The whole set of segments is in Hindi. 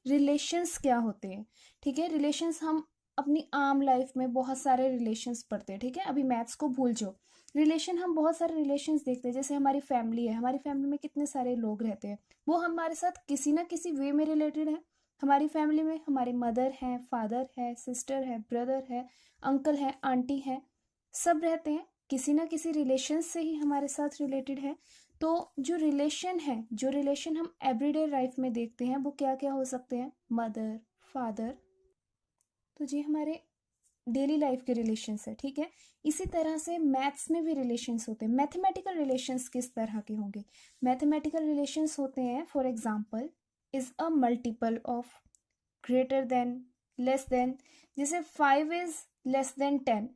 रिलेशंस क्या होते हैं। ठीक है, रिलेशंस हम अपनी आम लाइफ में बहुत सारे रिलेशंस पढ़ते हैं। ठीक है, अभी मैथ्स को भूल जाओ, रिलेशन हम बहुत सारे रिलेशंस देखते हैं। जैसे हमारी फैमिली है, हमारी फैमिली में कितने सारे लोग रहते हैं, वो हमारे साथ किसी ना किसी वे में रिलेटेड है। हमारी फैमिली में हमारे मदर है, फादर है, सिस्टर है, ब्रदर है, अंकल है, आंटी है, सब रहते हैं, किसी ना किसी रिलेशन से ही हमारे साथ रिलेटेड है। तो जो रिलेशन है, जो रिलेशन हम एवरीडे लाइफ में देखते हैं, वो क्या क्या हो सकते हैं, मदर, फादर। तो ये हमारे डेली लाइफ के रिलेशंस है। ठीक है, इसी तरह से मैथ्स में भी रिलेशंस होते हैं। मैथमेटिकल रिलेशंस किस तरह के होंगे, मैथमेटिकल रिलेशंस होते हैं, for example, is a multiple of, greater than, less than. जैसे 5 इज लेस देन 10,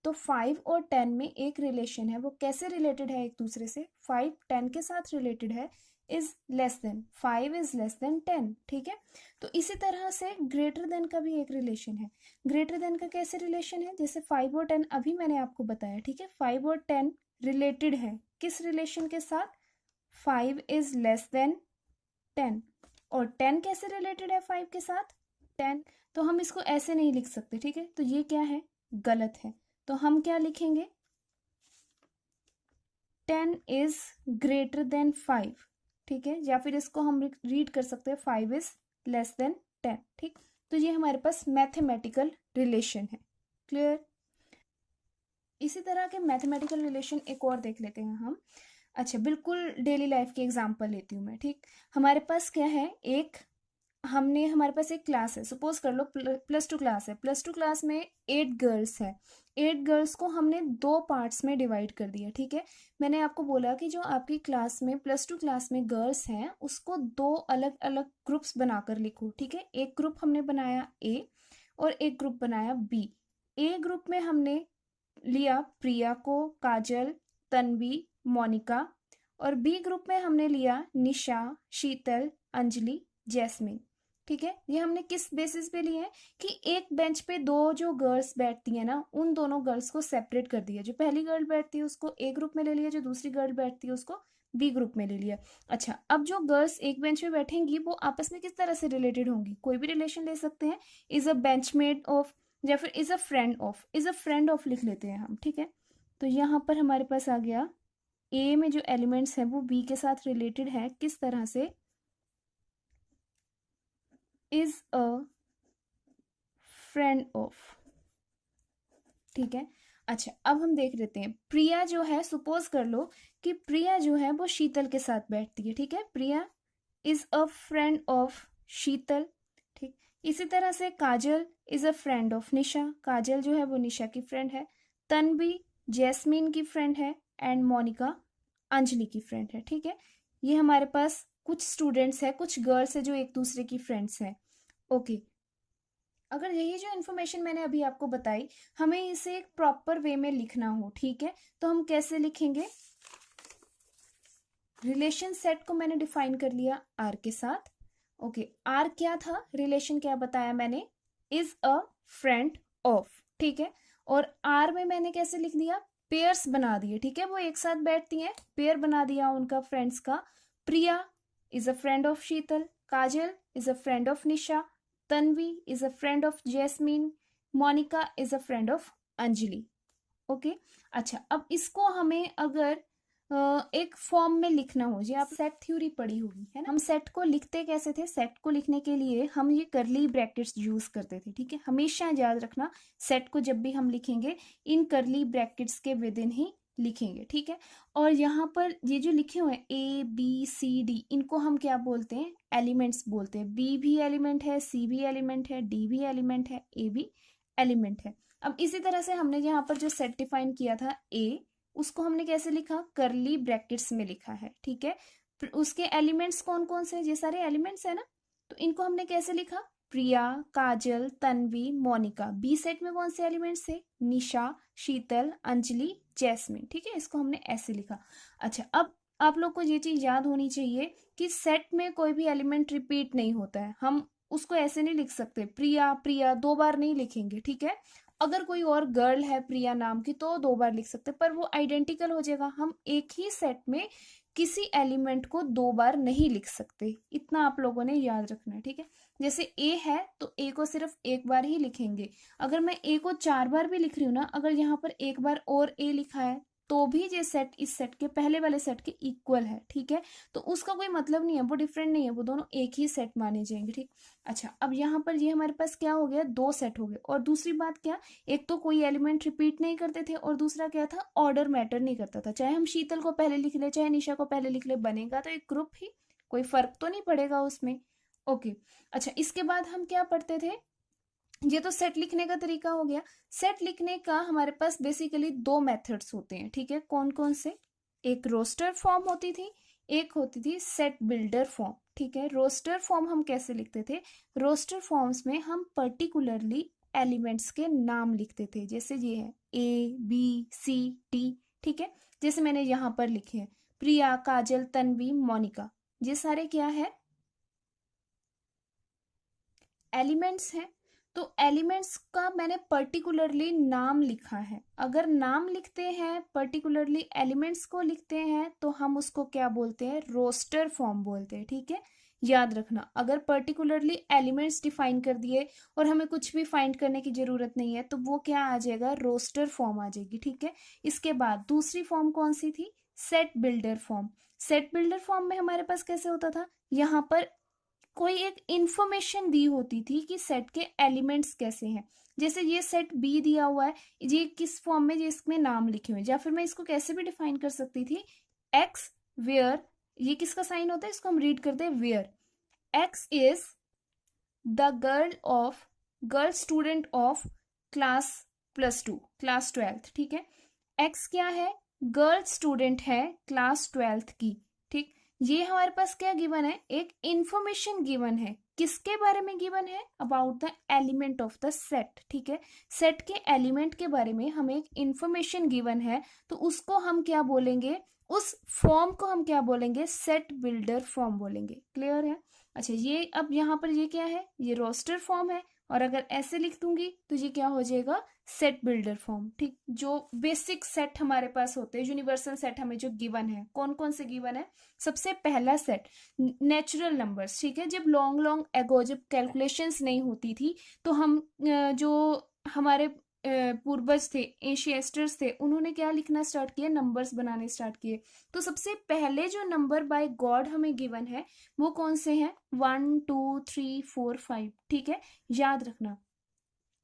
तो 5 और 10 में एक रिलेशन है, वो कैसे रिलेटेड है एक दूसरे से, 5 10 के साथ रिलेटेड है, is less then, 5 is less then 10। ठीक है, तो इसी तरह से ग्रेटर देन का भी एक रिलेशन है। ग्रेटर देन का कैसे रिलेशन है, जैसे 5 और 10 अभी मैंने आपको बताया। ठीक है, 5 और 10 रिलेटेड है किस रिलेशन के साथ, 5 इज लेस देन 10। और 10 कैसे रिलेटेड है 5 के साथ, 10। तो हम इसको ऐसे नहीं लिख सकते। ठीक है, तो ये क्या है, गलत है। तो हम क्या लिखेंगे, 10 इज ग्रेटर देन 5। ठीक है, या फिर इसको हम रीड कर सकते हैं 5 इज लेस देन 10। ठीक, तो ये हमारे पास मैथमेटिकल रिलेशन है। क्लियर। इसी तरह के मैथमेटिकल रिलेशन एक और देख लेते हैं हम। अच्छा, बिल्कुल डेली लाइफ की एग्जांपल लेती हूँ मैं। ठीक, हमारे पास क्या है, हमारे पास एक क्लास है, सपोज कर लो +2 क्लास है। +2 क्लास में 8 गर्ल्स है। 8 गर्ल्स को हमने 2 पार्ट्स में डिवाइड कर दिया। ठीक है, मैंने आपको बोला कि जो आपकी क्लास में +2 क्लास में गर्ल्स हैं, उसको 2 अलग अलग ग्रुप्स बनाकर लिखो। ठीक है, एक ग्रुप हमने बनाया ए और एक ग्रुप बनाया बी। ए ग्रुप में हमने लिया प्रिया को, काजल, तन्वी, मोनिका। और बी ग्रुप में हमने लिया निशा, शीतल, अंजलि, जैस्मिन। ठीक है, ये हमने किस बेसिस पे लिए हैं कि एक बेंच पे 2 जो गर्ल्स बैठती है ना, उन दोनों गर्ल्स को सेपरेट कर दिया। जो पहली गर्ल बैठती है उसको ए ग्रुप में ले लिया, जो दूसरी गर्ल बैठती है उसको बी ग्रुप में ले लिया। अच्छा, अब जो गर्ल्स एक बेंच पे बैठेंगी वो आपस में किस तरह से रिलेटेड होंगी, कोई भी रिलेशन ले सकते हैं, इज अ बेंचमेट ऑफ, या फिर is a friend of. Is a friend of लिख लेते हैं हम। ठीक है, तो यहाँ पर हमारे पास आ गया, ए में जो एलिमेंट्स हैं वो बी के साथ रिलेटेड है, किस तरह से, इज अ फ्रेंड ऑफ। ठीक है, अच्छा अब हम देख लेते हैं, प्रिया जो है, सपोज कर लो कि प्रिया जो है वो शीतल के साथ बैठती है। ठीक है, प्रिया इज अ फ्रेंड ऑफ शीतल। ठीक, इसी तरह से काजल इज अ फ्रेंड ऑफ निशा, काजल जो है वो निशा की फ्रेंड है। तन्वी जैस्मीन की फ्रेंड है, एंड मोनिका अंजलि की फ्रेंड है। ठीक है, ये हमारे पास कुछ स्टूडेंट्स हैं, कुछ गर्ल्स है जो एक दूसरे की फ्रेंड्स हैं। ओके, अगर यही जो इन्फॉर्मेशन मैंने अभी आपको बताई, हमें इसे एक प्रॉपर वे में लिखना हो, ठीक है, तो हम कैसे लिखेंगे, रिलेशन सेट को मैंने डिफाइन कर लिया आर के साथ। ओके, आर क्या था, रिलेशन क्या बताया मैंने, इज अ फ्रेंड ऑफ। ठीक है, और आर में मैंने कैसे लिख दिया, पेयर्स बना दिए। ठीक है, वो एक साथ बैठती हैं, पेयर बना दिया उनका फ्रेंड्स का। Priya is a friend of Sheetal, Kajal is a friend of Nisha, Tanvi is a friend of Jasmine, Monica is a friend of Anjali. Okay, अच्छा अब इसको हमें अगर एक फॉर्म में लिखना हो, जी आप सेट थ्योरी पढ़ी होगी है ना, हम सेट को लिखते कैसे थे, सेट को लिखने के लिए हम ये करली ब्रैकेट्स यूज करते थे। ठीक है, हमेशा याद रखना, सेट को जब भी हम लिखेंगे इन करली ब्रैकेट्स के विद इन ही लिखेंगे। ठीक है, और यहाँ पर ये जो लिखे हुए हैं A B C D, इनको हम क्या बोलते हैं, एलिमेंट्स बोलते हैं। बी भी एलिमेंट है, सी भी एलिमेंट है, डी भी एलिमेंट है, ए भी एलिमेंट है। अब इसी तरह से हमने यहाँ पर जो सेट डिफाइन किया था ए, उसको हमने कैसे लिखा, करली ब्रैकेट्स में लिखा है। ठीक है, उसके एलिमेंट्स कौन कौन से, ये सारे एलिमेंट्स है ना, तो इनको हमने कैसे लिखा, प्रिया, काजल, तन्वी, मोनिका। बी सेट में कौन से एलिमेंट्स थे, निशा, शीतल, अंजलि, जैस्मिन। ठीक है, इसको हमने ऐसे लिखा। अच्छा, अब आप लोग को ये चीज याद होनी चाहिए कि सेट में कोई भी एलिमेंट रिपीट नहीं होता है। हम उसको ऐसे नहीं लिख सकते, प्रिया प्रिया 2 बार नहीं लिखेंगे। ठीक है, अगर कोई और गर्ल है प्रिया नाम की तो 2 बार लिख सकते, पर वो आइडेंटिकल हो जाएगा। हम एक ही सेट में किसी एलिमेंट को 2 बार नहीं लिख सकते, इतना आप लोगों ने याद रखना है, ठीक है। जैसे ए है तो ए को सिर्फ एक बार ही लिखेंगे। अगर मैं ए को 4 बार भी लिख रही हूँ ना, अगर यहाँ पर एक बार और ए लिखा है तो भी ये सेट इस सेट के पहले वाले सेट के इक्वल है, ठीक है। तो उसका कोई मतलब नहीं है, वो डिफरेंट नहीं है, वो दोनों एक ही सेट माने जाएंगे, ठीक। अच्छा, अब यहाँ पर ये हमारे पास क्या हो गया, 2 सेट हो गए। और दूसरी बात क्या, एक तो कोई एलिमेंट रिपीट नहीं करते थे, और दूसरा क्या था, ऑर्डर मैटर नहीं करता था। चाहे हम शीतल को पहले लिख ले, चाहे निशा को पहले लिख ले, बनेगा तो एक ग्रुप ही, कोई फर्क तो नहीं पड़ेगा उसमें। ओके। अच्छा, इसके बाद हम क्या पढ़ते थे, ये तो सेट लिखने का तरीका हो गया। सेट लिखने का हमारे पास बेसिकली 2 मेथड्स होते हैं, ठीक है। कौन कौन से, एक रोस्टर फॉर्म होती थी, एक होती थी सेट बिल्डर फॉर्म, ठीक है। रोस्टर फॉर्म हम कैसे लिखते थे, रोस्टर फॉर्म्स में हम पर्टिकुलरली एलिमेंट्स के नाम लिखते थे, जैसे ये है ABCD, ठीक है। जैसे मैंने यहाँ पर लिखे हैं प्रिया, काजल, तन्वी, मोनिका, ये सारे क्या है, एलिमेंट्स हैं। तो एलिमेंट्स का मैंने पर्टिकुलरली नाम लिखा है। अगर नाम लिखते हैं, पर्टिकुलरली एलिमेंट्स को लिखते हैं, तो हम उसको क्या बोलते हैं, रोस्टर फॉर्म बोलते हैं, ठीक है। याद रखना, अगर पर्टिकुलरली एलिमेंट्स डिफाइन कर दिए और हमें कुछ भी फाइंड करने की जरूरत नहीं है, तो वो क्या आ जाएगा, रोस्टर फॉर्म आ जाएगी, ठीक है। इसके बाद दूसरी फॉर्म कौन सी थी, set builder form. Set builder form में हमारे पास कैसे होता था, यहाँ पर कोई एक इंफॉर्मेशन दी होती थी कि सेट के एलिमेंट्स कैसे हैं। जैसे ये सेट बी दिया हुआ है, ये किस फॉर्म में, ये इसमें नाम लिखे हुए हैं, या फिर मैं इसको कैसे भी डिफाइन कर सकती थी, एक्स वेयर, ये किसका साइन होता है, इसको हम रीड करते हैं where, X is the girl student of class +2, class 12th, ठीक है। एक्स क्या है, गर्ल स्टूडेंट है क्लास 12th की, ठीक। ये हमारे पास क्या गिवन है, एक इंफॉर्मेशन गिवन है, किसके बारे में गिवन है, about the element of the set, ठीक है। सेट के एलिमेंट के बारे में हमें एक इंफॉर्मेशन गिवन है, तो उसको हम क्या बोलेंगे, उस फॉर्म को हम क्या बोलेंगे, सेट बिल्डर फॉर्म बोलेंगे। क्लियर है। अच्छा, ये अब यहाँ पर ये क्या है, ये रोस्टर फॉर्म है, और अगर ऐसे लिख दूंगी तो ये क्या हो जाएगा, सेट बिल्डर फॉर्म, ठीक। जो बेसिक सेट हमारे पास होते हैं, यूनिवर्सल सेट हमें जो गिवन है, कौन कौन से गिवन है, सबसे पहला सेट नेचुरल नंबर्स, ठीक है। जब लॉन्ग एगो, जब कैलकुलेशंस नहीं होती थी, तो हम जो हमारे पूर्वज थे, एंशियस्टर्स थे, उन्होंने क्या लिखना स्टार्ट किया, नंबर्स बनाने स्टार्ट किए। तो सबसे पहले जो नंबर बाय गॉड हमें गिवन है, वो कौन से हैं, 1 2 3 4 5, ठीक है। याद रखना,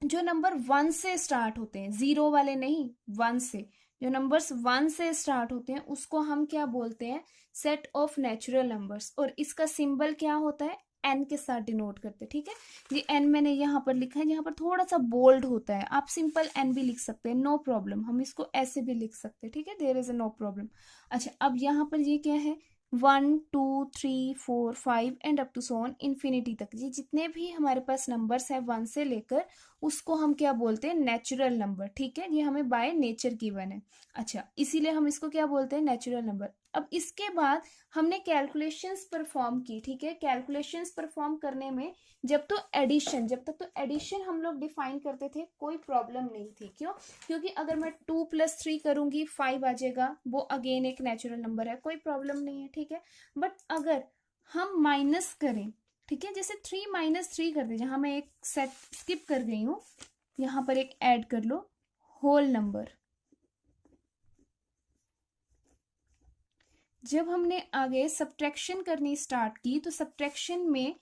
जो नंबर 1 से स्टार्ट होते हैं, 0 वाले नहीं, 1 से, जो नंबर्स 1 से स्टार्ट होते हैं उसको हम क्या बोलते हैं, सेट ऑफ नेचुरल नंबर्स। और इसका सिंबल क्या होता है, एन के साथ डिनोट करते हैं, ठीक है। ये एन मैंने यहाँ पर लिखा है, यहाँ पर थोड़ा सा बोल्ड होता है, आप सिंपल एन भी लिख सकते हैं, नो प्रॉब्लम, हम इसको ऐसे भी लिख सकते हैं, ठीक है, there is a no problem. अच्छा, अब यहाँ पर ये क्या है, 1 2 3 4 5 and up to so on infinity तक, ये जितने भी हमारे पास नंबर्स हैं 1 से लेकर, उसको हम क्या बोलते हैं, नेचुरल नंबर, ठीक है। ये हमें बाय नेचर गिवन है। अच्छा, इसीलिए हम इसको क्या बोलते हैं, नेचुरल नंबर। अब इसके बाद हमने कैलकुलेशंस परफॉर्म की, ठीक है। कैलकुलेशंस परफॉर्म करने में जब तक तो एडिशन हम लोग डिफाइन करते थे, कोई प्रॉब्लम नहीं थी। क्यों, क्योंकि अगर मैं 2 + 3 करूंगी 5 आ जाएगा, वो अगेन एक नेचुरल नंबर है, कोई प्रॉब्लम नहीं है, ठीक है। बट अगर हम माइनस करें, ठीक है, जैसे 3 - 3 कर दे, जहां मैं एक सेट स्किप कर गई हूं, यहां पर एक ऐड कर लो, होल नंबर। जब हमने आगे सब्ट्रैक्शन करनी स्टार्ट की, तो सब्ट्रैक्शन में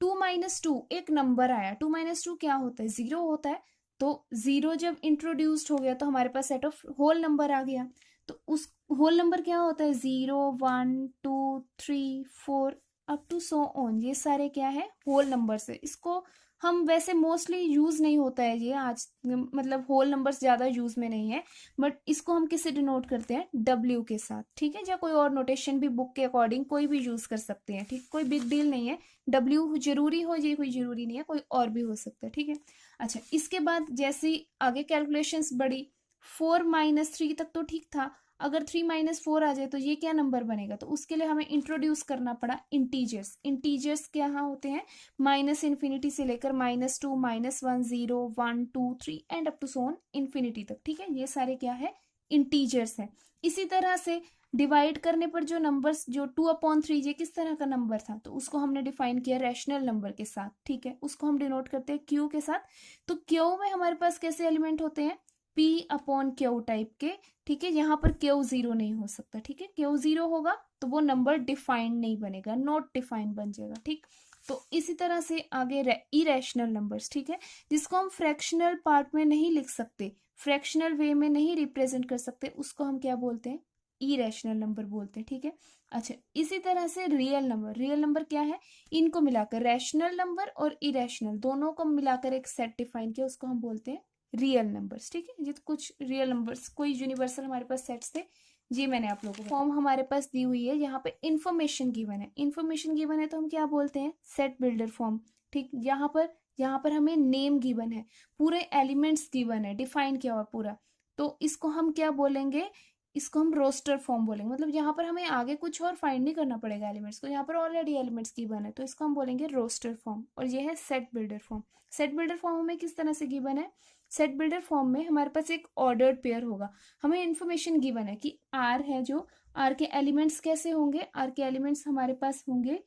2 - 2 एक नंबर आया, 2 - 2 क्या होता है, 0 होता है। तो 0 जब इंट्रोड्यूस्ड हो गया तो हमारे पास सेट ऑफ होल नंबर आ गया। तो उस होल नंबर क्या होता है, 0 1 2 3 4 अप टू सो ऑन, ये सारे क्या है, होल नंबर्स है। इसको हम वैसे मोस्टली यूज नहीं होता है ये आज, मतलब होल नंबर्स ज्यादा यूज में नहीं है, बट इसको हम किससे डिनोट करते हैं, W के साथ, ठीक है। या कोई और नोटेशन भी बुक के अकॉर्डिंग कोई भी यूज कर सकते हैं, ठीक, कोई बिग डील नहीं है। W जरूरी हो, ये कोई जरूरी नहीं है, कोई और भी हो सकता है, ठीक है। अच्छा, इसके बाद जैसे ही आगे कैलकुलेशंस बढ़ी, 4 - 3 तक तो ठीक था। अगर 3 - 4 आ जाए तो ये क्या नंबर बनेगा, तो उसके लिए हमें इंट्रोड्यूस करना पड़ा इंटीजर्स। इंटीजर्स क्या होते हैं, -इन्फिनिटी से लेकर -2 -1 0 1 2 3 and up to so on infinity तक, ठीक है। ये सारे क्या है, इंटीजर्स हैं। इसी तरह से डिवाइड करने पर जो नंबर्स, जो 2/3 ये किस तरह का नंबर था, तो उसको हमने डिफाइन किया रैशनल नंबर के साथ, ठीक है, उसको हम डिनोट करते हैं क्यू के साथ। तो क्यू में हमारे पास कैसे एलिमेंट होते हैं, P/Q टाइप के, ठीक है, यहाँ पर क्यू जीरो नहीं हो सकता, ठीक है, क्यू जीरो होगा तो वो नंबर डिफाइंड नहीं बनेगा, नॉट डिफाइंड बन जाएगा, ठीक। तो इसी तरह से आगे इरेशनल नंबर्स, ठीक है, जिसको हम फ्रैक्शनल पार्ट में नहीं लिख सकते, फ्रैक्शनल वे में नहीं रिप्रेजेंट कर सकते, उसको हम क्या बोलते हैं, इरेशनल नंबर बोलते हैं, ठीक है। अच्छा, इसी तरह से रियल नंबर, रियल नंबर क्या है, इनको मिलाकर रैशनल नंबर और इरेशनल दोनों को मिलाकर एक सेट डिफाइन किया, उसको हम बोलते हैं रियल नंबर्स, ठीक है। ये तो कुछ रियल नंबर्स, कोई यूनिवर्सल हमारे पास सेट्स थे, जी मैंने आप लोगों को फॉर्म हमारे पास दी हुई है, यहाँ पे इंफॉर्मेशन गिवन है, इंफॉर्मेशन गिवन है तो हम क्या बोलते हैं, सेट बिल्डर फॉर्म, ठीक। यहाँ पर हमें नेम गिवन है, पूरे एलिमेंट्स गिवन है, डिफाइन किया हुआ पूरा, तो इसको हम क्या बोलेंगे, इसको हम रोस्टर फॉर्म बोलेंगे, मतलब यहाँ पर हमें आगे कुछ और फाइंड नहीं करना पड़ेगा एलिमेंट्स को, यहाँ पर ऑलरेडी एलिमेंट्स गिवन है, तो इसको हम बोलेंगे रोस्टर फॉर्म। और ये है set builder form. Set builder form हमें किस तरह से गिवन है, सेट बिल्डर फॉर्म में हमारे पास एक ऑर्डर्ड पेयर होगा, हमें इन्फॉर्मेशन गिवन है कि आर है, जो आर के एलिमेंट्स कैसे होंगे, आर के एलिमेंट्स हमारे पास होंगे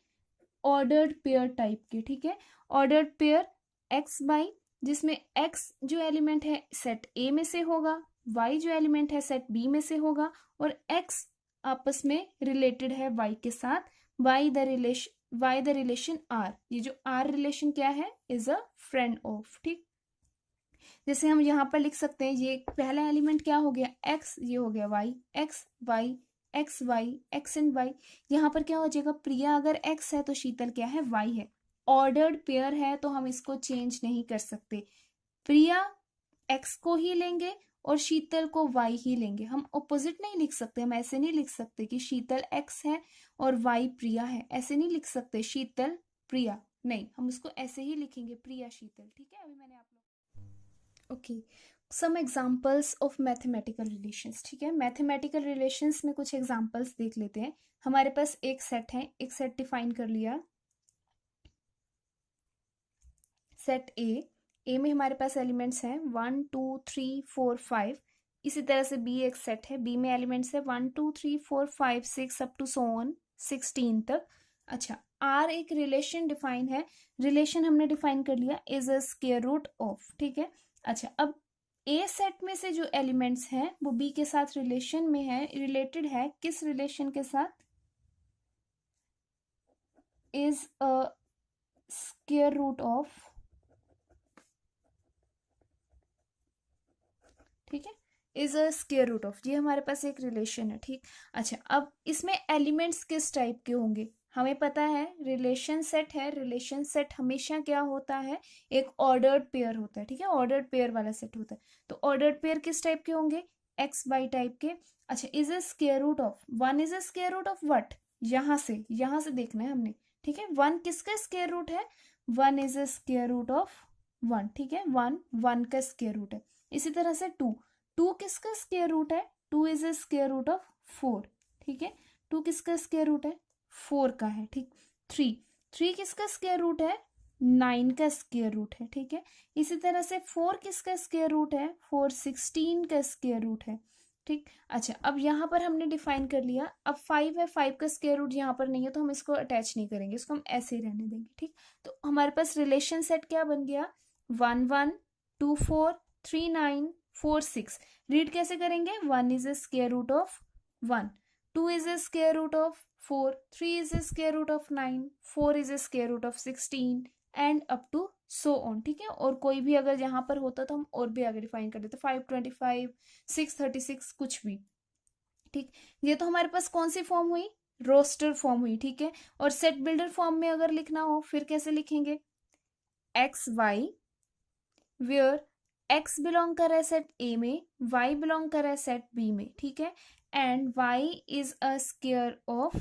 ऑर्डर्ड पेयर टाइप के, ठीक है, ऑर्डर्ड पेयर एक्स बाई, जिसमें एक्स जो एलिमेंट है सेट ए में से होगा, वाई जो एलिमेंट है सेट बी में से होगा, और एक्स आपस में रिलेटेड है वाई के साथ, वाई द रिलेशन आर, ये जो आर रिलेशन क्या है, इज अ फ्रेंड ऑफ, ठीक। जैसे हम यहाँ पर लिख सकते हैं, ये पहला एलिमेंट क्या हो गया, एक्स, ये हो गया Y, X Y, X Y, X and Y, यहाँ पर क्या हो जाएगा, प्रिया अगर एक्स है तो शीतल क्या है, वाई है, ऑर्डर्ड पेयर है तो हम इसको चेंज नहीं कर सकते, प्रिया एक्स को ही लेंगे और शीतल को वाई ही लेंगे, हम ऑपोजिट नहीं लिख सकते, हम ऐसे नहीं लिख सकते कि शीतल एक्स है और वाई प्रिया है, ऐसे नहीं लिख सकते, शीतल प्रिया, नहीं, हम उसको ऐसे ही लिखेंगे, प्रिया शीतल, ठीक है। अभी मैंने आप लोग okay, some examples of mathematical relations, ठीक है, मैथमेटिकल रिलेशंस में कुछ एग्जाम्पल्स देख लेते हैं। हमारे पास एक सेट है, एक सेट डिफाइन कर लिया, सेट ए में हमारे पास एलिमेंट्स हैं 1 2 3 4 5, इसी तरह से बी एक सेट है, बी में एलिमेंट्स है 1 2 3 4 5 6 अप टू सो ऑन 16 तक। अच्छा, आर एक रिलेशन डिफाइन है, रिलेशन हमने डिफाइन कर लिया, is a square root of, ठीक है। अच्छा, अब ए सेट में से जो एलिमेंट्स हैं वो बी के साथ रिलेशन में है, रिलेटेड है, किस रिलेशन के साथ, is a square root of, ठीक है, is a square root of, ये हमारे पास एक रिलेशन है, ठीक। अच्छा, अब इसमें एलिमेंट्स किस टाइप के होंगे, हमें पता है रिलेशन सेट है, रिलेशन सेट हमेशा क्या होता है, एक ऑर्डर्ड पेयर होता है, ठीक है, ऑर्डर्ड पेयर वाला सेट होता है, तो ऑर्डर्ड पेयर किस टाइप के होंगे, एक्स वाई टाइप के। अच्छा, is a square root of, one is a square root of what, यहाँ से देखना है हमने, ठीक है, वन किसका स्क्वायर रूट है, one is a square root of one, ठीक है, वन का स्क्वायर रूट है। इसी तरह से टू किसका स्क्वायर रूट है, two is a square root of four, ठीक है, टू किसका स्क्वायर रूट है, फोर का है, ठीक। थ्री किसका स्क्वायर रूट है, नाइन का स्क्वायर रूट है, ठीक है। इसी तरह से फोर किसका स्क्वायर रूट है, फोर 16 का स्क्वायर रूट है, ठीक। अच्छा, अब यहाँ पर हमने डिफाइन कर लिया, अब फाइव है, फाइव का स्क्वायर रूट यहाँ पर नहीं है तो हम इसको अटैच नहीं करेंगे, इसको हम ऐसे ही रहने देंगे, ठीक। तो हमारे पास रिलेशन सेट क्या बन गया, 1 1 2 4 3 9 4 6, रीड कैसे करेंगे, 1 is a square root of 1, 2 is a square root of 4, 3 is a square root of 9, 4 is a square root of 16 and up to so on, ठीक है। और कोई भी अगर यहाँ पर होता तो हम और भी आगे डिफाइन कर देते, 525 636 कुछ भी, ठीक। ये तो हमारे पास कौन सी फॉर्म हुई, रोस्टर फॉर्म हुई, ठीक है। और सेट बिल्डर फॉर्म में अगर लिखना हो फिर कैसे लिखेंगे, X Y, where X belong कर रहा है सेट ए में, वाई बिलोंग कर रहा है सेट बी में, ठीक है, and Y is a square of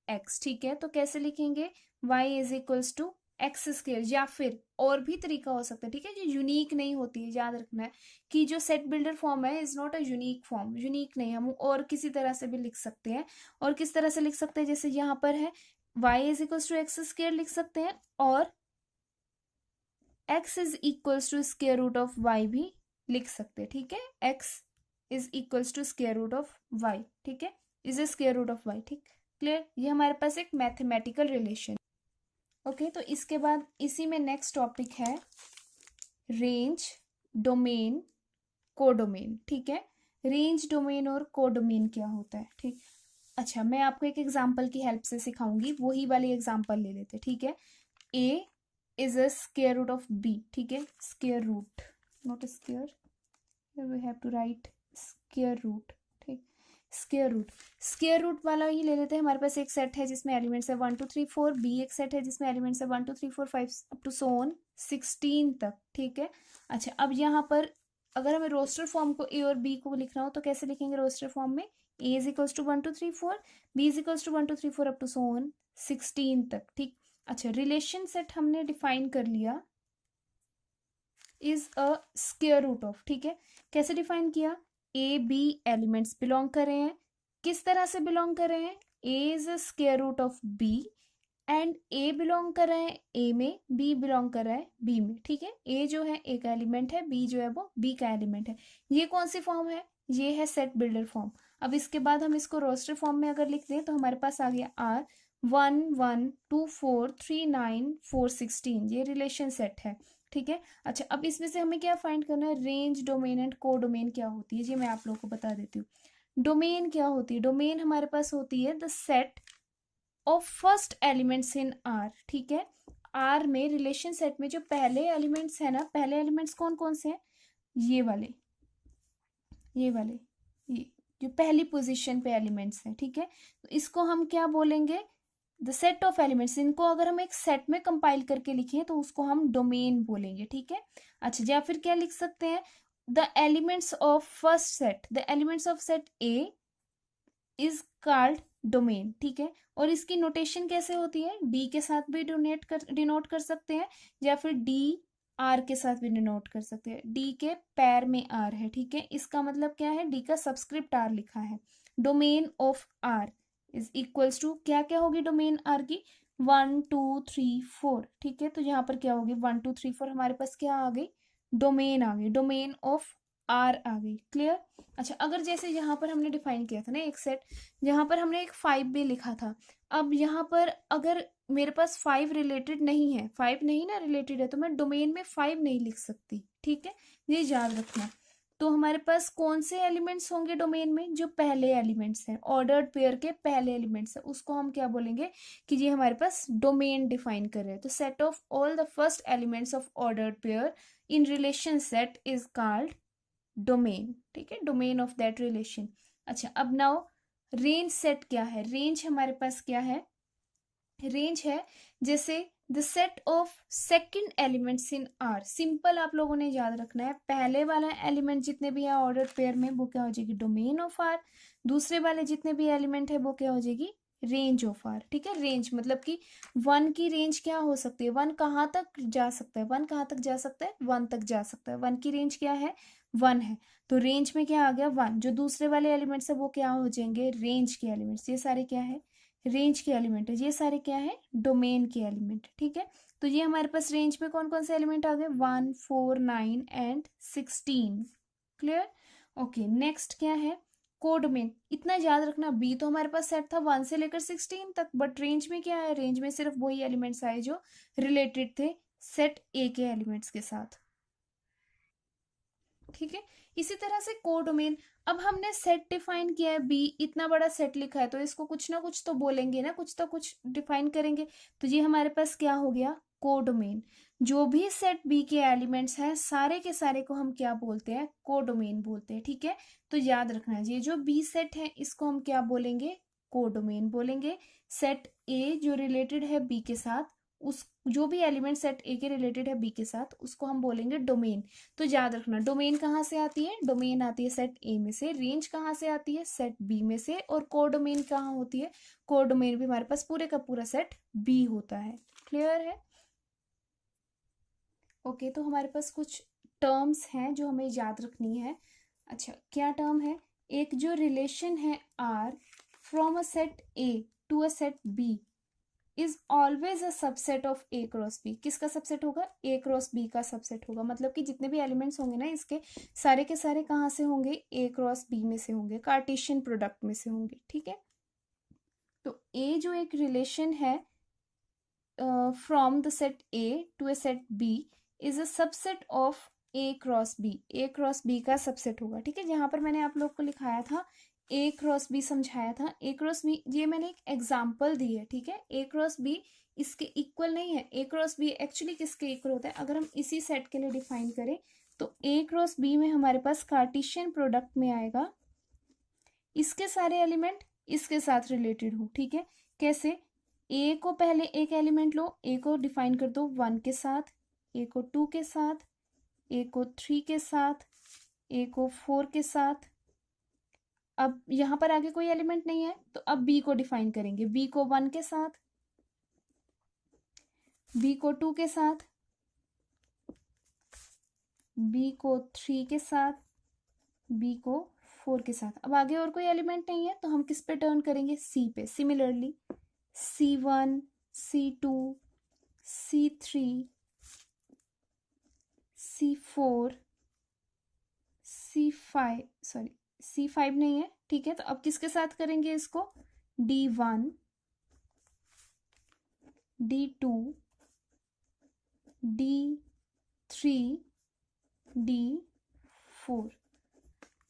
X, ठीक है। तो कैसे लिखेंगे, Y is equals to X square, या फिर और भी तरीका हो सकता है, ठीक है, जो यूनिक नहीं होती है, याद रखना है कि जो सेट बिल्डर फॉर्म है is not a unique form, unique नहीं, हम और किसी तरह से भी लिख सकते हैं। और किस तरह से लिख सकते हैं, जैसे यहाँ पर है Y is equals to X square लिख सकते हैं, और x is equals to square root of y भी लिख सकते हैं, ठीक है, x is equals to square root of y, ठीक है। Is a square root of Y. ठीक, क्लियर, ये हमारे पास एक मैथमेटिकल रिलेशन। ओके, तो इसके बाद इसी में नेक्स्ट टॉपिक है रेंज, डोमेन, कोडोमेन। ठीक है, रेंज, डोमेन और कोडोमेन क्या होता है। ठीक, अच्छा मैं आपको एक एग्जांपल की हेल्प से सिखाऊंगी, वही वाली एग्जांपल ले लेते। ठीक है, A is a square root of B. ठीक है, square root, not square, we have to write square root. ठीक, स्क्वायर रूट वाला ही ले लेते हैं। हमारे पास एक सेट है जिसमें एलिमेंट्स है 1 2 3 4, बी एक सेट है जिसमें एलिमेंट्स है 1 2 3 4 5 अप टू सो ऑन 16 तक। ठीक है, अच्छा अब यहाँ पर अगर हमें रोस्टर फॉर्म को ए और बी को लिखना हो तो कैसे लिखेंगे रोस्टर फॉर्म में, A is equals to 1 2 3 4, B is equals to 1 2 3 4 up to so on 16 तक। ठीक, अच्छा रिलेशन सेट हमने डिफाइन कर लिया, is a square root of. ठीक है, कैसे डिफाइन किया, ए बी एलिमेंट्स बिलोंग कर रहे हैं, किस तरह से बिलोंग कर रहे हैं, A is a square root of B and A belong कर रहा है ए में, बी बिलोंग कर रहा है बी में। ठीक है, ए जो है ए का एलिमेंट है, बी जो है वो बी का एलिमेंट है। ये कौन सी फॉर्म है, ये है सेट बिल्डर फॉर्म। अब इसके बाद हम इसको रोस्टर फॉर्म में अगर लिख दें तो हमारे पास आ गया आर 1 1 2 4 3 9 4 16, ये रिलेशन सेट है। ठीक है, अच्छा अब इसमें से हमें क्या फाइंड करना है, रेंज, डोमेन एंड कोडोमेन क्या होती है, ये मैं आप लोगों को बता देती हूँ। डोमेन क्या होती है, डोमेन हमारे पास होती है the set of first elements in are. ठीक है, आर में रिलेशन सेट में जो पहले एलिमेंट्स है ना, पहले एलिमेंट्स कौन कौन से हैं, ये वाले, ये जो पहली पोजीशन पे एलिमेंट्स हैं। ठीक है, तो इसको हम क्या बोलेंगे, द सेट ऑफ एलिमेंट्स। इनको अगर हम एक सेट में कंपाइल करके लिखें तो उसको हम डोमेन बोलेंगे। ठीक है, अच्छा या फिर क्या लिख सकते हैं, the elements of first set, the elements of set A is called domain. ठीक है, और इसकी नोटेशन कैसे होती है, डी के साथ भी डिनोट कर सकते हैं या फिर डी आर के साथ भी डिनोट कर सकते हैं। डी के पैर में आर है। ठीक है, इसका मतलब क्या है, डी का सबस्क्रिप्ट आर लिखा है। Domain of R is equals to क्या क्या होगी डोमेन आर की, 1 2 3 4। ठीक है, तो यहाँ पर क्या होगी 1 2 3 4, हमारे पास क्या आ गई, डोमेन आ गई, डोमेन ऑफ आर आ गई। क्लियर, अच्छा अगर जैसे यहाँ पर हमने डिफाइन किया था ना एक सेट, यहाँ पर हमने एक 5 भी लिखा था। अब यहाँ पर अगर मेरे पास 5 रिलेटेड नहीं है, 5 नहीं ना रिलेटेड है, तो मैं डोमेन में 5 नहीं लिख सकती। ठीक है, ये याद रखना। तो हमारे पास कौन से एलिमेंट्स होंगे डोमेन में, जो पहले एलिमेंट्स हैं, ऑर्डर्ड पेयर के पहले एलिमेंट्स हैं, उसको हम क्या बोलेंगे कि ये हमारे पास डोमेन डिफाइन कर रहे हैं। तो set of all the first elements of ordered pair in relation set is called domain. ठीक है, डोमेन ऑफ दैट रिलेशन। अच्छा अब नाउ रेंज सेट क्या है, रेंज हमारे पास क्या है, रेंज है जैसे the set of second elements in are. Simple आप लोगों ने याद रखना है, पहले वाला एलिमेंट जितने भी है ऑर्डर पेयर में वो क्या हो जाएगी, डोमेन ऑफ आर। दूसरे वाले जितने भी एलिमेंट है वो क्या हो जाएगी, रेंज ऑफ आर। ठीक है, रेंज मतलब कि 1 की रेंज क्या हो सकती है, 1 कहाँ तक जा सकता है, 1 कहाँ तक जा सकता है, 1 तक जा सकता है। 1 की रेंज क्या है, 1 है, तो रेंज में क्या आ गया 1। जो दूसरे वाले एलिमेंट्स है वो क्या हो जाएंगे, रेंज के एलिमेंट्स। ये सारे क्या है, रेंज के एलिमेंट है। ये सारे क्या है, डोमेन के एलिमेंट। ठीक है, तो ये हमारे पास रेंज में कौन कौन से एलिमेंट आ गए, 1 4 9 एंड 16। क्लियर, ओके नेक्स्ट क्या है, कोडोमेन। इतना याद रखना, बी तो हमारे पास सेट था 1 से लेकर 16 तक, बट रेंज में क्या है, रेंज में सिर्फ वही एलिमेंट्स आए जो रिलेटेड थे सेट ए के एलिमेंट्स के साथ। ठीक है, इसी तरह से कोडोमेन। अब हमने सेट डिफाइन किया है, बी इतना बड़ा सेट लिखा है तो इसको कुछ ना कुछ तो बोलेंगे ना, कुछ तो कुछ डिफाइन करेंगे। तो ये हमारे पास क्या हो गया, कोडोमेन। जो भी सेट बी के एलिमेंट्स हैं सारे के सारे को हम क्या बोलते हैं, कोडोमेन बोलते हैं। ठीक है, तो याद रखना है ये जो बी सेट है इसको हम क्या बोलेंगे, कोडोमेन बोलेंगे। सेट ए जो रिलेटेड है बी के साथ, उस जो भी एलिमेंट सेट ए के रिलेटेड है बी के साथ, उसको हम बोलेंगे डोमेन। तो याद रखना, डोमेन कहाँ से आती है, डोमेन आती है सेट ए में से, रेंज कहाँ से आती है, सेट बी में से, और कोडोमेन कहाँ होती है, कोडोमेन भी हमारे पास पूरे का पूरा सेट बी होता है। क्लियर है, ओके तो हमारे पास कुछ टर्म्स हैं जो हमें याद रखनी है। अच्छा क्या टर्म है, एक जो रिलेशन है R from a set A to a set B, is always a subset of A cross B. किसका सबसेट होगा? ए क्रॉस बी का सबसेट होगा। मतलब कि जितने भी एलिमेंट्स होंगे ना इसके सारे के सारे कहाँ से होंगे? ए क्रॉस बी में से होंगे, कार्टेशियन प्रोडक्ट में से होंगे। ठीक है, तो ए जो एक रिलेशन है from the set A to a set B is a subset of A cross B. A cross B का सबसेट होगा। ठीक है, जहां पर मैंने आप लोग को लिखाया था ए क्रॉस बी, समझाया था ए क्रॉस बी, ये मैंने एक एग्जाम्पल दी है। ठीक है, ए क्रॉस बी इसके इक्वल नहीं है। ए क्रॉस बी एक्चुअली किसके इक्वल होता है? अगर हम इसी सेट के लिए डिफाइन करें तो ए क्रॉस बी में हमारे पास कार्टेशियन प्रोडक्ट में आएगा इसके सारे एलिमेंट इसके साथ रिलेटेड हो। ठीक है, कैसे? ए को पहले एक एलिमेंट लो, ए को डिफाइन कर दो 1 के साथ, ए को 2 के साथ, ए को 3 के साथ, ए को 4 के साथ। अब यहां पर आगे कोई एलिमेंट नहीं है तो अब बी को डिफाइन करेंगे। बी को 1 के साथ, बी को 2 के साथ, बी को 3 के साथ, बी को 4 के साथ। अब आगे और कोई एलिमेंट नहीं है तो हम किस पे टर्न करेंगे? सी पे। Similarly C1, C2, C3, C4, C5, sorry C5 नहीं है। ठीक है, तो अब किसके साथ करेंगे इसको? D1, D2, D3, D4।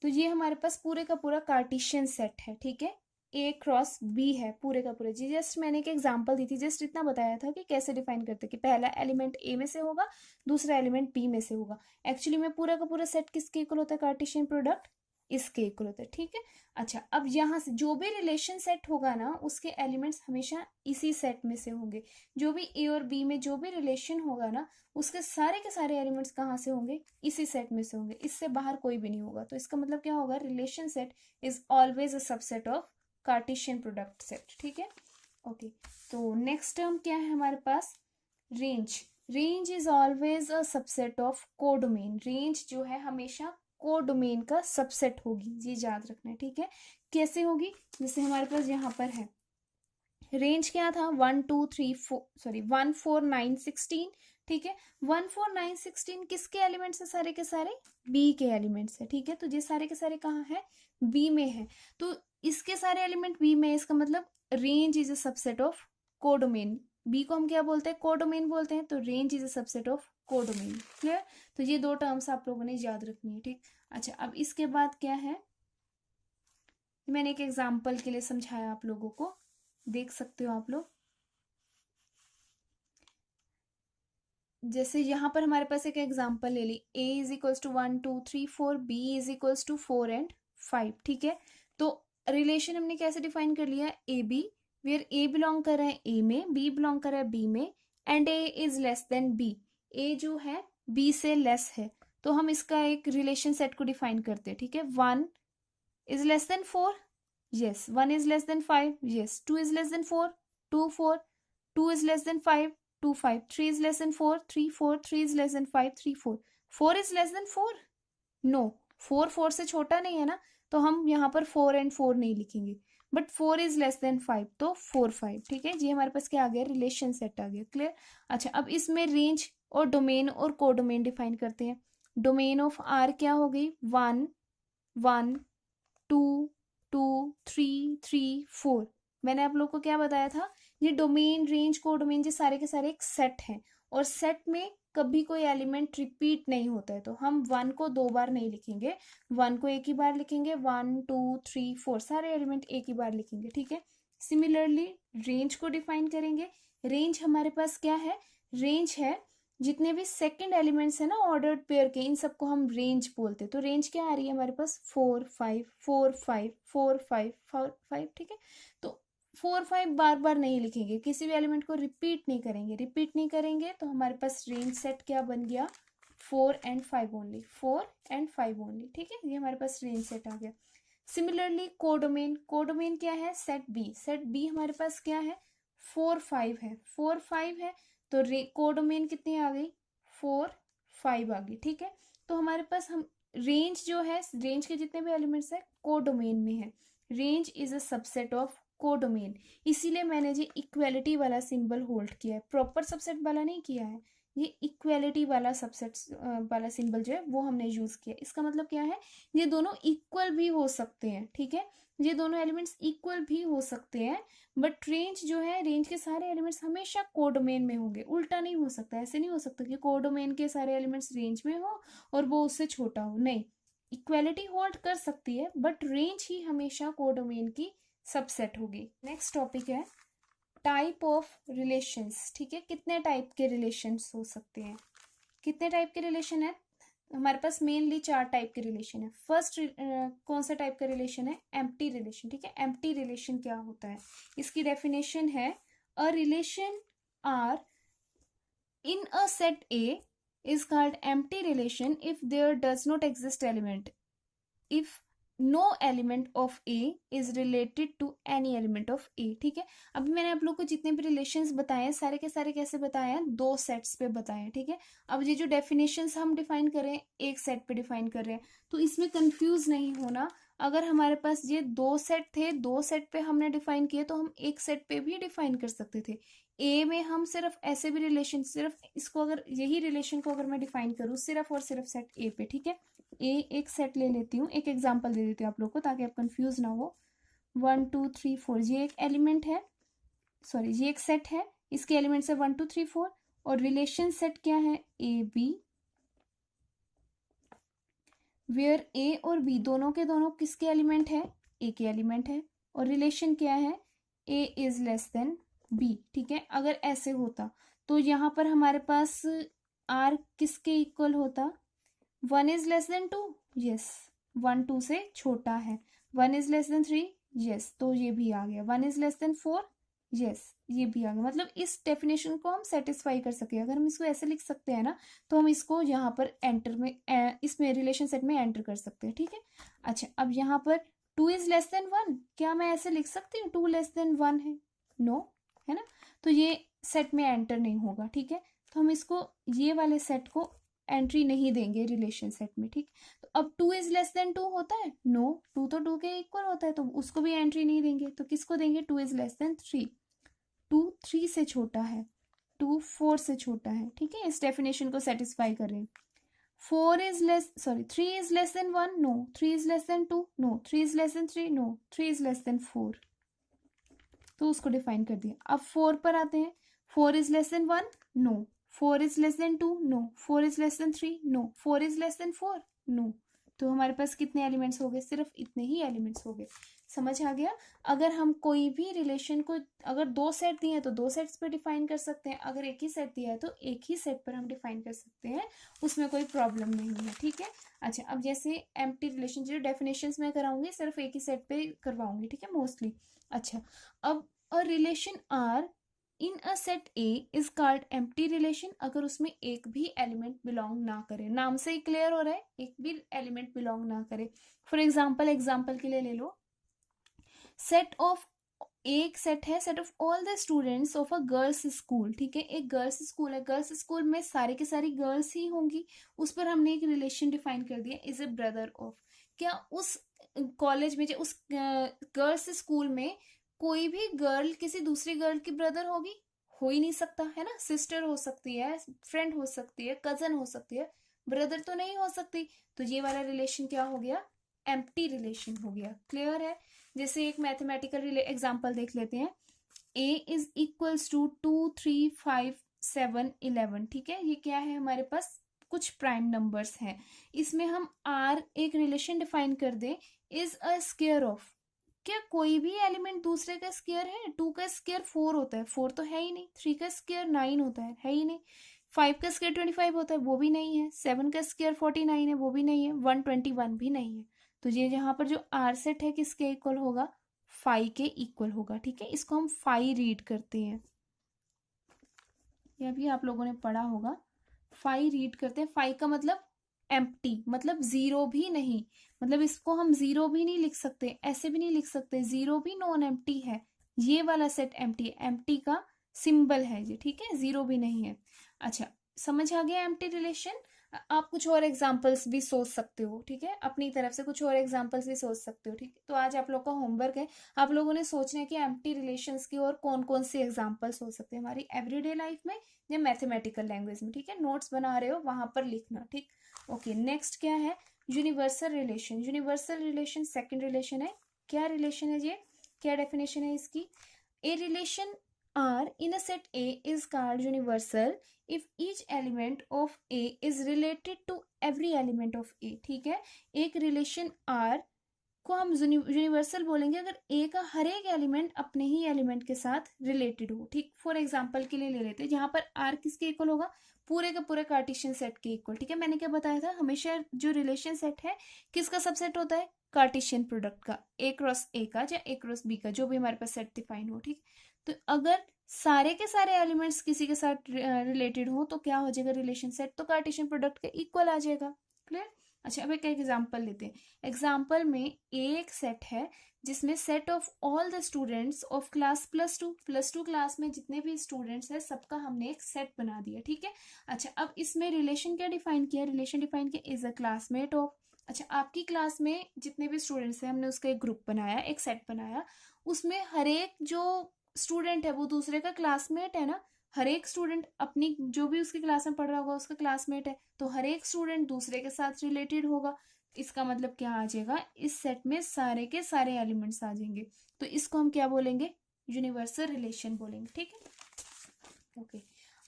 तो ये हमारे पास पूरे का पूरा कार्टेशियन सेट है। ठीक है, ए क्रॉस बी है पूरे का पूरा। जी जस्ट मैंने एक एग्जांपल दी थी, जस्ट इतना बताया था कि कैसे डिफाइन करते कि पहला एलिमेंट ए में से होगा, दूसरा एलिमेंट बी में से होगा। एक्चुअली में पूरा का पूरा सेट किसके इक्वल होता है? कार्टेशियन प्रोडक्ट इसके इक्वल होता है। ठीक है, अच्छा अब यहाँ से जो भी रिलेशन सेट होगा ना उसके एलिमेंट्स हमेशा इसी सेट में से होंगे। जो भी ए और बी में जो भी रिलेशन होगा ना उसके सारे के सारे एलिमेंट्स कहाँ से होंगे? इसी सेट में से होंगे, इससे बाहर कोई भी नहीं होगा। तो इसका मतलब क्या होगा? Relation set is always a subset of Cartesian product set. ठीक है, ओके। तो नेक्स्ट टर्म क्या है हमारे पास? Range. Range is always a subset of codomain. Range जो है हमेशा कोडोमेन का सबसेट होगी, ये याद रखना है। ठीक है, कैसे होगी? जैसे हमारे पास यहाँ पर है रेंज क्या था? 1 2 3 4 सॉरी 1 4 9 16। ठीक है, 1 4 9 16 किसके एलिमेंट्स है? सारे के सारे बी के एलिमेंट्स है। ठीक है, तो ये सारे के सारे कहाँ है? बी में है। तो इसके सारे एलिमेंट बी में, इसका मतलब range is a subset of codomain. B को हम क्या बोलते हैं? कोडोमेन बोलते हैं। तो range is a subset of codomain. Clear? तो ये दो टर्म्स आप लोगों ने याद रखनी है। ठीक, अच्छा अब इसके बाद क्या है? मैंने एक एग्जाम्पल के लिए समझाया आप लोगों को, देख सकते हो आप लोग। जैसे यहाँ पर हमारे पास एक एग्जाम्पल ले ली, a is equals to 1 2 3 4, b is equals to 4 and 5। ठीक है, तो रिलेशन हमने कैसे डिफाइन कर लिया? A B, where a belong कर रहा है a में, b बिलोंग कर रहा है b में, and a is less then b। a जो है b से लेस है, तो हम इसका एक रिलेशन सेट को डिफाइन करते हैं। ठीक है, 1 is less than 4, yes, 1 is less than 5, yes, 2 is less than 4, 2 4, 2 is less than 5, 2 5, 3 is less than 4, 3 4, 3 is less than 5, 3 4, 4 is less than 4, no, 4 4 से छोटा नहीं है ना, तो हम यहाँ पर 4 एंड 4 नहीं लिखेंगे, बट 4 इज लेस देन 5 तो 4 5। ठीक है, ये हमारे पास क्या आ गया? रिलेशन सेट आ गया। क्लियर? अच्छा अब इसमें रेंज और डोमेन और कोडोमेन डिफाइन करते हैं। डोमेन ऑफ आर क्या हो गई? 1 1 2 2 3 3 4। मैंने आप लोग को क्या बताया था? ये डोमेन, रेंज, कोडोमेन ये सारे के सारे एक सेट हैं, और सेट में कभी कोई एलिमेंट रिपीट नहीं होता है। तो हम 1 को 2 बार नहीं लिखेंगे, 1 को एक ही बार लिखेंगे, 1 2 3 4 सारे एलिमेंट एक ही बार लिखेंगे। ठीक है, सिमिलरली रेंज को डिफाइन करेंगे। रेंज हमारे पास क्या है? रेंज है जितने भी सेकंड एलिमेंट्स है ना ऑर्डर्ड पेयर के, इन सबको हम रेंज बोलते हैं। तो रेंज क्या आ रही है हमारे पास? 4 5 4 5 4 5 4 5। ठीक है, तो 4 5 बार बार नहीं लिखेंगे, किसी भी एलिमेंट को रिपीट नहीं करेंगे। रिपीट नहीं करेंगे तो हमारे पास रेंज सेट क्या बन गया? 4 एंड 5 ओनली, 4 एंड 5 ओनली। ठीक है, ये हमारे पास रेंज सेट आ गया। सिमिलरली कोडोमेन, कोडोमेन क्या है? Set B. सेट बी हमारे पास क्या है? 4 5 है, 4 5 है, तो कोडोमेन कितनी आ गई? 4 5 आ गई। ठीक है, तो हमारे पास हम रेंज जो है, रेंज के जितने भी एलिमेंट्स है कोडोमेन में है। Range is a subset of codomain, इसीलिए मैंने जी इक्वेलिटी वाला सिंबल होल्ड किया है, प्रॉपर सबसेट वाला नहीं किया है, ये इक्वेलिटी वाला सबसेट वाला सिंबल जो है वो हमने यूज किया। इसका मतलब क्या है, ये दोनों इक्वल भी हो सकते हैं, ठीक है, ये दोनों एलिमेंट्स इक्वल भी हो सकते हैं, बट रेंज जो है, रेंज के सारे एलिमेंट्स हमेशा कोडोमेन में होंगे, उल्टा नहीं हो सकता, ऐसे नहीं हो सकता कि कोडोमेन के सारे एलिमेंट्स रेंज में हो और वो उससे छोटा हो, नहीं, इक्वेलिटी होल्ड कर सकती है बट रेंज ही हमेशा कोडोमेन की सबसेट होगी। नेक्स्ट टॉपिक है टाइप ऑफ रिलेशंस, ठीक है, कितने टाइप के रिलेशंस हो सकते हैं, कितने टाइप के रिलेशन है, हमारे पास मेनली 4 टाइप के रिलेशन है। फर्स्ट कौन सा टाइप का रिलेशन है, एम्प्टी रिलेशन, ठीक है, एम्प्टी रिलेशन क्या होता है, इसकी डेफिनेशन है a relation R in a set A is called empty relation if there does not exist element, if no element of A is related to any element of A, ठीक है। अभी मैंने आप लोग को जितने भी रिलेशंस बताए हैं सारे के सारे कैसे बताए हैं, 2 सेट्स पे बताए हैं, ठीक है। अब ये जो डेफिनेशंस हम डिफाइन कर रहे हैं एक सेट पे डिफाइन कर रहे हैं, तो इसमें कंफ्यूज नहीं होना, अगर हमारे पास ये 2 सेट थे, 2 सेट पे हमने डिफाइन किए तो हम एक सेट पे भी डिफाइन कर सकते थे। ए में हम सिर्फ ऐसे भी रिलेशन, सिर्फ इसको अगर यही रिलेशन को अगर मैं डिफाइन करूँ सिर्फ और सिर्फ सेट ए पे, ठीक है, ए एक सेट ले लेती हूँ, एक एग्जांपल दे देती हूँ आप लोग को ताकि आप कंफ्यूज ना हो। 1 2 3 4 ये एक एलिमेंट है, सॉरी ये एक सेट है, इसके एलिमेंट्स है 1 2 3 4 और रिलेशन सेट क्या है ए बी, वेयर ए और बी दोनों के दोनों किसके एलिमेंट है, ए के एलिमेंट है, और रिलेशन क्या है A is less then B, ठीक है। अगर ऐसे होता तो यहाँ पर हमारे पास आर किसके इक्वल होता, 1 इज लेस देन 2, यस, 1 2 से छोटा है, 1 इज लेस देन 3, यस, तो ये भी आ गया, 1 इज लेस देन 4, यस, ये भी आ गया। मतलब इस डेफिनेशन को हम सेटिस्फाई कर सके, अगर हम इसको ऐसे लिख सकते हैं ना तो हम इसको यहाँ पर एंटर में इसमें रिलेशन सेट में एंटर कर सकते हैं, ठीक है। अच्छा, अब यहाँ पर 2 इज लेस देन 1, क्या मैं ऐसे लिख सकती हूँ 2 लेस देन 1 है, नो, है ना, तो ये सेट में एंटर नहीं होगा, ठीक है। तो हम इसको ये वाले सेट को एंट्री नहीं देंगे रिलेशन सेट में, ठीक। तो अब 2 इज लेस देन 2 होता है, नो, 2 तो 2 के इक्वल होता है तो उसको भी एंट्री नहीं देंगे, तो किसको देंगे, 2 इज लेस देन 3, 2 3 से छोटा है, 2 4 से छोटा है, ठीक है, इस डेफिनेशन को सेटिस्फाई करें। 4 is less, sorry 3 is less than 1, no, 3 is less than 2, no, 3 is less than 3, no, 3 is less than 4, तो उसको डिफाइन कर दिया। अब 4 पर आते हैं, 4 is less than 1, no, 4 is less than 2, no, 4 is less than 3, no, 4 is less than 4, no, तो हमारे पास कितने एलिमेंट्स हो गए, सिर्फ इतने ही एलिमेंट्स हो गए, समझ आ गया। अगर हम कोई भी रिलेशन को, अगर 2 सेट दिए हैं तो 2 सेट्स पर डिफाइन कर सकते हैं, अगर एक ही सेट दिया है तो एक ही सेट पर हम डिफाइन कर सकते हैं, उसमें कोई प्रॉब्लम नहीं है, ठीक है। अच्छा, अब जैसे एम्प्टी रिलेशन जो डेफिनेशंस मैं कराऊंगी सिर्फ एक ही सेट पे करवाऊंगी, ठीक है, मोस्टली। अच्छा, अब a relation R in a set A is called empty relation अगर उसमें एक भी एलिमेंट बिलोंग ना करे, नाम से ही क्लियर हो रहा है एक भी एलिमेंट बिलोंग ना करे। फॉर एग्जाम्पल के लिए ले लो, सेट ऑफ, एक सेट है set of all the students of a girls school, ठीक है, एक गर्ल्स स्कूल है, गर्ल्स स्कूल में सारे के सारी गर्ल्स ही होंगी, उस पर हमने एक रिलेशन डिफाइन कर दिया, इज ए ब्रदर ऑफ, क्या उस कॉलेज में, उस गर्ल्स स्कूल में कोई भी गर्ल किसी दूसरी गर्ल की ब्रदर होगी, हो ही नहीं सकता, है ना, सिस्टर हो सकती है, फ्रेंड हो सकती है, कजन हो सकती है, ब्रदर तो नहीं हो सकती, तो ये वाला रिलेशन क्या हो गया, एम्प्टी रिलेशन हो गया, क्लियर है। जैसे एक मैथमेटिकल एग्जांपल देख लेते हैं, a इज इक्वल्स टू 2 3 5 7 11, ठीक है, ये क्या है हमारे पास कुछ प्राइम नंबर्स हैं, इसमें हम r एक रिलेशन डिफाइन कर दें, इज अ स्क्वायर ऑफ, क्या कोई भी एलिमेंट दूसरे का स्क्वायर है, 2 का स्क्वायर 4 होता है, 4 तो है ही नहीं, 3 का स्क्वायर 9 होता है ही नहीं, 5 का स्क्वायर 25 होता है, वो भी नहीं है, 7 का स्क्वायर 49 है, वो भी नहीं है, 121 भी नहीं है, तो ये यहाँ पर जो आर सेट है किसके इक्वल होगा, 5 के इक्वल होगा, ठीक है, इसको हम 5 रीड करते हैं, यह भी आप लोगों ने पढ़ा होगा, 5 रीड करते हैं, 5 का मतलब एम्प्टी, मतलब जीरो भी नहीं, मतलब इसको हम जीरो भी नहीं लिख सकते, ऐसे भी नहीं लिख सकते, जीरो भी नॉन एम्प्टी है, ये वाला सेट एम्प्टी है, एम्प्टी का सिंबल है ये, ठीक है, जीरो भी नहीं है। अच्छा, समझ आ गया एम्प्टी रिलेशन। आप कुछ और एग्जाम्पल्स भी सोच सकते हो, ठीक है, अपनी तरफ से कुछ और एग्जाम्पल्स भी सोच सकते हो, ठीक है। तो आज आप लोग का होमवर्क है, आप लोगों ने सोचना है कि एम्प्टी रिलेशंस की और कौन कौन सी एग्जाम्पल्स हो सकते हैं हमारी एवरीडे लाइफ में या मैथमेटिकल लैंग्वेज में, ठीक है। नोट्स बना रहे हो वहां पर लिखना, ठीक। ओके, नेक्स्ट क्या है, universal relation. Universal relation second relation है। क्या रिलेशन है ये, क्या डेफिनेशन है इसकी? A relation R in a set A is called universal if each element of A is related to every element of A, ठीक है। एक रिलेशन R को हम यूनिवर्सल बोलेंगे अगर A का हर एक एलिमेंट अपने ही एलिमेंट के साथ रिलेटेड हो, ठीक। फॉर एग्जांपल के लिए ले लेते हैं, जहां पर R किसके इक्वल होगा, पूरे का पूरे कार्टेशियन सेट के इक्वल, ठीक है। मैंने क्या बताया था, हमेशा जो रिलेशन सेट है किसका सबसेट होता है, कार्टेशियन प्रोडक्ट का, ए क्रॉस ए का या ए क्रॉस बी का, जो भी हमारे पास सेट डिफाइन हो, ठीक। तो अगर सारे के सारे एलिमेंट्स किसी के साथ रिलेटेड हो तो क्या हो जाएगा रिलेशन सेट, तो कार्टेशियन प्रोडक्ट के इक्वल आ जाएगा। क्लियर? अच्छा, अब एक एग्जांपल लेते हैं। एग्जाम्पल में एक सेट है जिसमें set of all the students of class +2 class में जितने भी स्टूडेंट्स हैं सबका हमने एक सेट बना दिया, ठीक है। अच्छा, अब इसमें रिलेशन क्या डिफाइन किया, रिलेशन डिफाइन किया इज अ क्लासमेट ऑफ। अच्छा, आपकी क्लास में जितने भी स्टूडेंट्स हैं हमने उसका एक ग्रुप बनाया, एक सेट बनाया, उसमें हर एक जो स्टूडेंट है वो दूसरे का क्लासमेट है ना, हर एक स्टूडेंट अपनी जो भी उसकी क्लास में पढ़ रहा होगा उसका क्लासमेट है, तो हर एक स्टूडेंट दूसरे के साथ रिलेटेड होगा। इसका मतलब क्या आ जाएगा, इस सेट में सारे के सारे एलिमेंट्स आ जाएंगे, तो इसको हम क्या बोलेंगे, यूनिवर्सल रिलेशन बोलेंगे, ठीक है। ओके,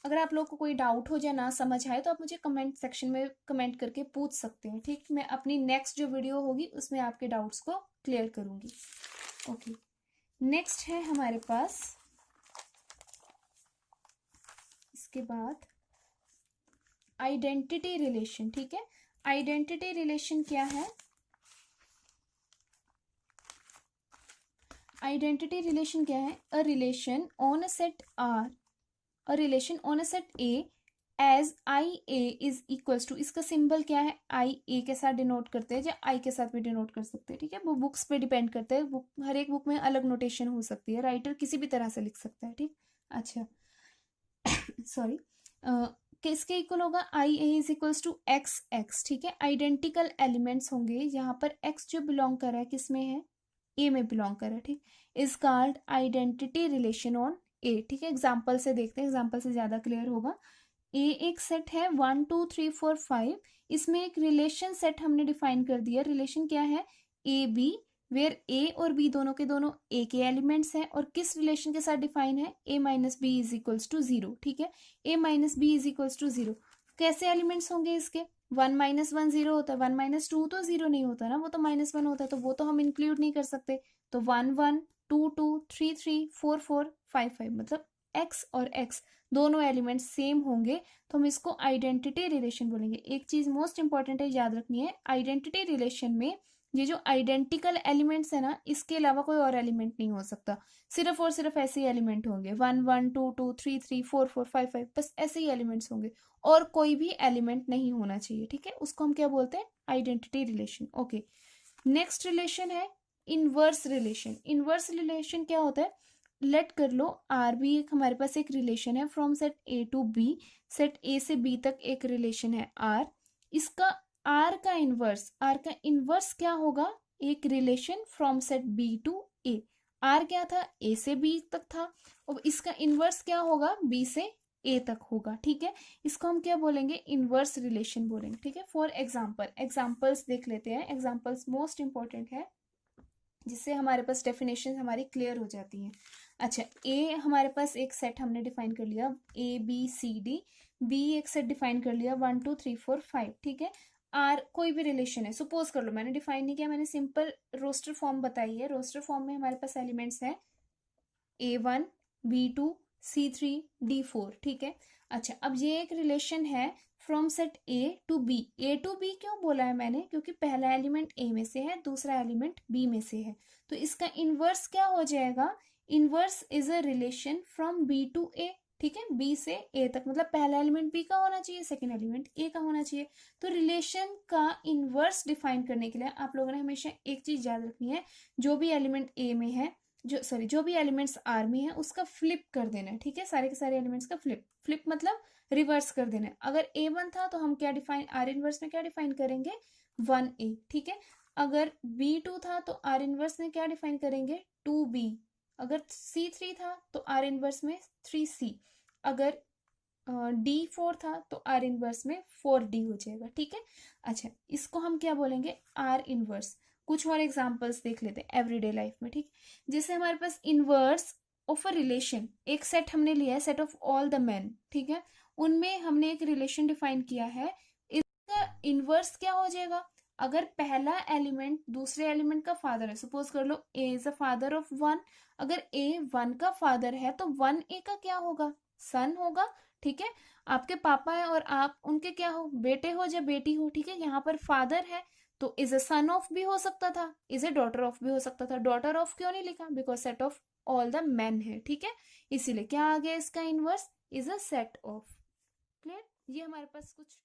अगर आप लोग को कोई डाउट हो या ना समझ आए तो आप मुझे कमेंट सेक्शन में कमेंट करके पूछ सकते हैं, ठीक। मैं अपनी नेक्स्ट जो वीडियो होगी उसमें आपके डाउट्स को क्लियर करूंगी। ओके, नेक्स्ट है हमारे पास इसके बाद आइडेंटिटी रिलेशन, ठीक है। आइडेंटिटी रिलेशन क्या है, आइडेंटिटी रिलेशन क्या है, a relation on a set R, a relation on a set A as I A is equals to, इसका सिंबल क्या है, आई ए के साथ डिनोट करते हैं या आई के साथ भी डिनोट कर सकते हैं, ठीक है। वो बुक्स पे डिपेंड करता है, बुक हर एक बुक में अलग नोटेशन हो सकती है, राइटर किसी भी तरह से लिख सकता है, ठीक। अच्छा सॉरी, किसके इक्वल होगा, I A is equals to X X, ठीक है। आइडेंटिकल एलिमेंट्स होंगे, यहाँ पर एक्स जो बिलोंग कर रहा है किस में है, ए में बिलोंग कर रहा है, ठीक। Is called identity relation on A, ठीक है। एग्जाम्पल से देखते हैं, एग्जाम्पल से ज्यादा क्लियर होगा। ए एक सेट है 1 2 3 4 5, इसमें एक रिलेशन सेट हमने डिफाइन कर दिया, रिलेशन क्या है, ए बी, वेयर ए और बी दोनों के दोनों ए के एलिमेंट्स हैं, और किस रिलेशन के साथ डिफाइन है, A minus B is equals to 0, ठीक है। A minus B is equals to 0, कैसे एलिमेंट्स होंगे इसके, 1 माइनस 1 0 होता है, 1 माइनस 2 तो 0 नहीं होता ना, वो तो -1 होता है, तो वो तो हम इंक्लूड नहीं कर सकते, तो 1 1 2 2 3 3 4 4 5 5, मतलब एक्स और एक्स दोनों एलिमेंट्स सेम होंगे तो हम इसको आइडेंटिटी रिलेशन बोलेंगे। एक चीज मोस्ट इंपॉर्टेंट है, याद रखनी है, आइडेंटिटी रिलेशन में ये जो आइडेंटिकल एलिमेंट्स है ना, इसके अलावा कोई और एलिमेंट नहीं हो सकता, सिर्फ और सिर्फ ऐसे ही एलिमेंट होंगे, 1 1 2 2 3 3 4 4 5 5, बस ऐसे ही एलिमेंट्स होंगे, और कोई भी एलिमेंट नहीं होना चाहिए, ठीक है। उसको हम क्या बोलते हैं, identity relation. Okay, next relation है इनवर्स रिलेशन। इनवर्स रिलेशन क्या होता है, लेट कर लो आर बी एक हमारे पास एक रिलेशन है from set A to B, set A से बी तक एक रिलेशन है आर, इसका आर का इनवर्स क्या होगा, एक relation from set B to A, R क्या था, ए से बी तक था, और इसका इनवर्स क्या होगा, बी से ए तक होगा, ठीक है। इसको हम क्या बोलेंगे, इनवर्स रिलेशन बोलेंगे, ठीक है। फॉर एग्जाम्पल, एग्जाम्पल्स देख लेते हैं, एग्जाम्पल्स मोस्ट इंपॉर्टेंट है जिससे हमारे पास डेफिनेशन हमारी क्लियर हो जाती हैं। अच्छा, ए हमारे पास एक सेट हमने डिफाइन कर लिया, A B C D, B एक सेट डिफाइन कर लिया 1 2 3 4 5, ठीक है। आर कोई भी रिलेशन है, सपोज कर लो, मैंने डिफाइन नहीं किया, मैंने सिंपल रोस्टर फॉर्म बताई है, रोस्टर फॉर्म में हमारे पास एलिमेंट्स हैं A1 B2 C3 D4, ठीक है। अच्छा, अब ये एक रिलेशन है from set A to B, A to B क्यों बोला है मैंने, क्योंकि पहला एलिमेंट A में से है, दूसरा एलिमेंट B में से है, तो इसका इनवर्स क्या हो जाएगा, inverse is a relation from B to A, ठीक है, B से A तक, मतलब पहला एलिमेंट B का होना चाहिए, सेकेंड एलिमेंट A का होना चाहिए। तो रिलेशन का इनवर्स डिफाइन करने के लिए आप लोगों ने हमेशा एक चीज याद रखनी है, जो भी एलिमेंट A में है, जो भी एलिमेंट्स आर में है उसका फ्लिप कर देना है, ठीक है, सारे के सारे एलिमेंट्स का फ्लिप, फ्लिप मतलब रिवर्स कर देना है। अगर A1 था तो हम क्या डिफाइन, आर इनवर्स में क्या डिफाइन करेंगे, 1A, ठीक है। अगर B2 था तो आर इनवर्स में क्या डिफाइन करेंगे, 2B। अगर C3 था तो आर इनवर्स में 3C। अगर D4 था तो आर इनवर्स में 4D हो जाएगा, ठीक है। अच्छा, इसको हम क्या बोलेंगे, आर इनवर्स। कुछ और एग्जांपल्स देख लेते हैं एवरीडे लाइफ में, ठीक। जैसे हमारे पास इनवर्स ऑफ अ रिलेशन, एक सेट हमने लिया है, set of all the main, ठीक है। उनमें हमने एक रिलेशन डिफाइन किया है। इसका इनवर्स क्या हो जाएगा, अगर पहला एलिमेंट दूसरे एलिमेंट का फादर है, सपोज कर लो ए इज अ फादर ऑफ 1, अगर ए 1 का फादर है तो 1A का क्या होगा, सन होगा, ठीक है। आपके पापा है और आप उनके क्या हो, बेटे हो या बेटी हो, ठीक है। यहाँ पर फादर है तो इज अ सन ऑफ भी हो सकता था, इज ए डॉटर ऑफ भी हो सकता था। डॉटर ऑफ क्यों नहीं लिखा, because set of all the main है, ठीक है। इसीलिए क्या आ गया इसका inverse, is a set of. Clear, ये हमारे पास कुछ